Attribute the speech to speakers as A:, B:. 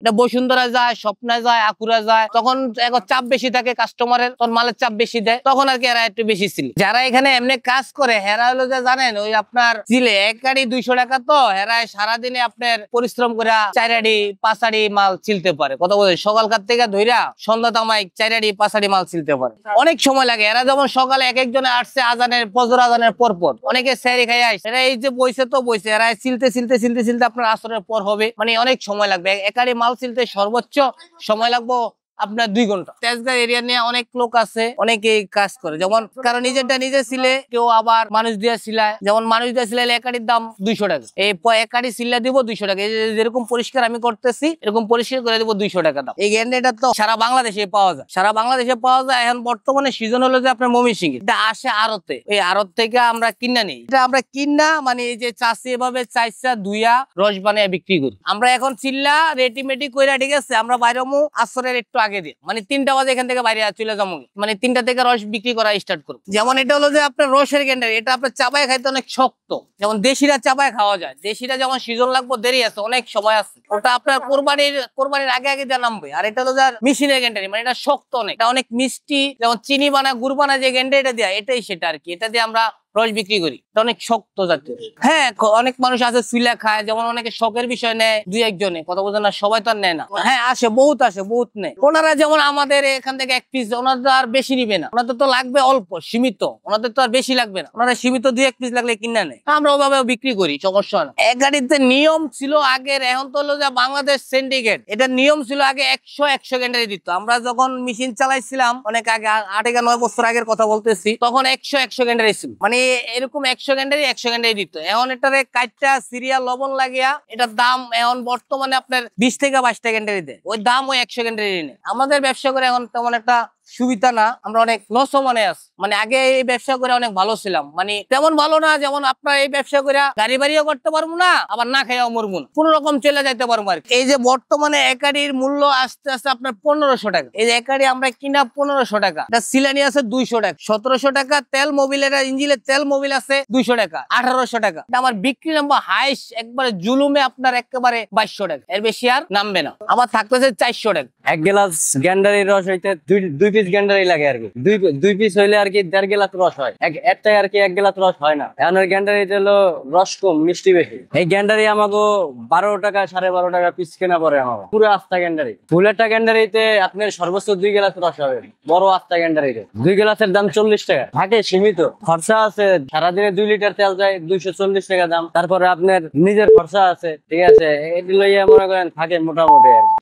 A: এটা বসুন্ধরা যায়, স্বপ্নে যায়, আকুরা যায়, তখন এখন চাপ বেশি থাকে কাস্টমারের, তখন মালের চাপ বেশি দেয়, তখন আর কি এরা একটু বেশি ছিল। যারা এখানে এমনি কাজ করে হেরা হলো যে জানেন ওই আপনার চিলে এক গাড়ি 200 টাকা, তো হেরা সারাদিনে আপনার পরিশ্রম করে 4 আড়ি 5 আড়ি মাল চিলতে পারে। কথা বলে সকালকার থেকে ধইরা সন্ধ্যা তামাই 4 আড়ি 5 আড়ি মাল চিলতে পারে, অনেক সময় লাগে। এরা যেমন সকালে এক একজনে আসছে আজানের ফজর আজানের পর পর, অনেকে স্যারি খাই আসছে, এরা এই যে বইছে তো বইছে, এরা চিলতে চিলতে চিলতে চিলতে আপনার আসরের পর হবে, মানে অনেক সময় লাগবে। এক আড়ি মাল চিলতে সর্বোচ্চ সময় লাগবে আপনার 2 ঘন্টা। তেজগাঁও এরিয়া নিয়ে অনেক লোক আছে, অনেকেই কাজ করে, যেমন কারণ নিজেরটা নিজে ছিলে, কেউ আবার মানুষ দিয়ে সিলায়। যেমন মানুষ দিয়ে সিলাইলে এক আড়ির দাম 200 টাকা, এই এক আড়ি সিলা দিব 200 টাকা। যেরকম পরিষ্কার আমি করতেছি এরকম পরিষ্কার করে দিব 200 টাকা দাম। এই গ্যান্ডেটা তো সারা বাংলাদেশে পাওয়া যায়, সারা বাংলাদেশে পাওয়া যায়। এখন বর্তমানে সিজন হলো যে আপনার ময়মনসিংহে, এটা আসে আড়তে, এই আড়ত থেকে আমরা কিনা নেই। এটা আমরা কিনা মানে এই যে চাষি এভাবে চাইছা ধুইয়া রস বানিয়ে বিক্রি করি আমরা। এখন চিল্লা রেডিমেডি কইরা, ঠিক আছে, আমরা বাইরে আসরের একটু আগে দিয়ে, মানে 3টা বাজে এখান থেকে বাইরে চলে যাবো, মানে 3টা থেকে রস বিক্রি করা স্টার্ট করবো। যেমন এটা হলো যে আপনার রসের গ্যান্ডার, এটা আপনার চাবায় খাইতে অনেক শক্ত, যেমন দেশিরা চাবায় খাওয়া যায়। দেশিরা যেমন সিজন লাগবে দেরি আছে, অনেক সময় আছে, ওটা আপনার কোরবানির আগে আগে যা নামবে। আর এটা হলো যার মেশিনের গ্যান্ডারি, মানে এটা শক্ত অনেক, এটা অনেক মিষ্টি, যেমন চিনি বানা গুড় বানা যে গ্যান্ডারি এটা দেয়, এটাই সেটা আর কি। এটা দিয়ে আমরা রস বিক্রি করি, অনেক শক্ত জাতীয়। হ্যাঁ, অনেক মানুষ আছে সুইলা খায়, যেমন অনেকে শখের বিষয় নেয় 2-1 জনে, কথা বলছে না, সবাই তো আর নেয় না। হ্যাঁ আসে, বহুত আসে, বহুত নেয়। ওনারা যেমন আমাদের এখান থেকে 1 পিস, ওনাদের আর বেশি নিবে না, ওনাদের তো লাগবে অল্প সীমিত, ওনাদের তো আর বেশি লাগবে না, ওনারা সীমিত 2-1 পিস লাগলে কিনা নেয়, আমরা ওভাবে বিক্রি করি, সমস্যা না। এক গাড়িতে নিয়ম ছিল আগের, এখন তো হলো যে বাংলাদেশ সিন্ডিকেট, এটা নিয়ম ছিল আগে 100 গ্যান্ডারি দিত। আমরা যখন মেশিন চালাইছিলাম অনেক আগে, 8-9 বছর আগের কথা বলতেছি, তখন 100 গ্যান্ডারি ছিল, মানে এরকম 100 গ্যান্ডারি দিত। এখন এটারে কাইটটা সিরিয়াল লবণ লাগিয়া এটার দাম এখন বর্তমানে আপনার 20 থেকে 22টা গ্যান্ডারি দেয়, ওই দাম ওই 100 গ্যান্ডারি নেই। আমাদের ব্যবসা করে এখন তেমন একটা সুবিধা না, আমরা অনেক লস মানে আছি। মানে আগে এই ব্যবসা করে অনেক ভালো ছিলাম, মানে তেমন ভালো না, যেমন আপনার এই ব্যবসা করে গাড়ি বাড়িও করতে পারবো না, আবার না খাইয়াও মরবো না, কোন রকম চলে যাইতে পারবো আর। এই যে বর্তমানে এক গাড়ির মূল্য আস্তে আস্তে আপনার 1500 টাকা, এই যে এক গাড়ি আমরা কিনা 1500 টাকা, এটা সিলানি আছে 200 টাকা, 1700 টাকা তেল মোবিলের, ইঞ্জিনের তেল মোবিল আছে 200 টাকা, 1800 টাকা। আমার বিক্রি নাম্বার হাইস একবারে জুলুমে আপনার একেবারে 2200 টাকা, এর বেশি আর নামবে না। আমার থাকতেছে 400 টাকা।
B: এক গ্লাস গ্যান্ডারির রস হইতে 2 পিস গ্যান্ডারি লাগে আর কি, 2 পিস হইলে আর কি 1.5 গ্লাস রস হয়, একটাই আর কি 1 গ্লাস রস হয় না। এখন গ্যান্ডারিতে হলো রস কম, মিষ্টি বেশি। এই গ্যান্ডারি আমাকে 12 টাকা 12.5 টাকা পিস কেনা পড়ে আমার, পুরো আস্তা গ্যান্ডারি। ফুলেরটা গ্যান্ডারিতে আপনার সর্বোচ্চ 2 গ্লাস রস হবে, বড় আস্তা গ্যান্ডারিতে 2 গ্লাসের দাম 40 টাকা। থাকে সীমিত খরচা আছে, সারাদিনে 2 লিটার তেল যায় 240 টাকা দাম, তারপরে আপনার নিজের খরচা আছে, ঠিক আছে, এটি লইয়া মনে করেন থাকে মোটামুটি আর কি।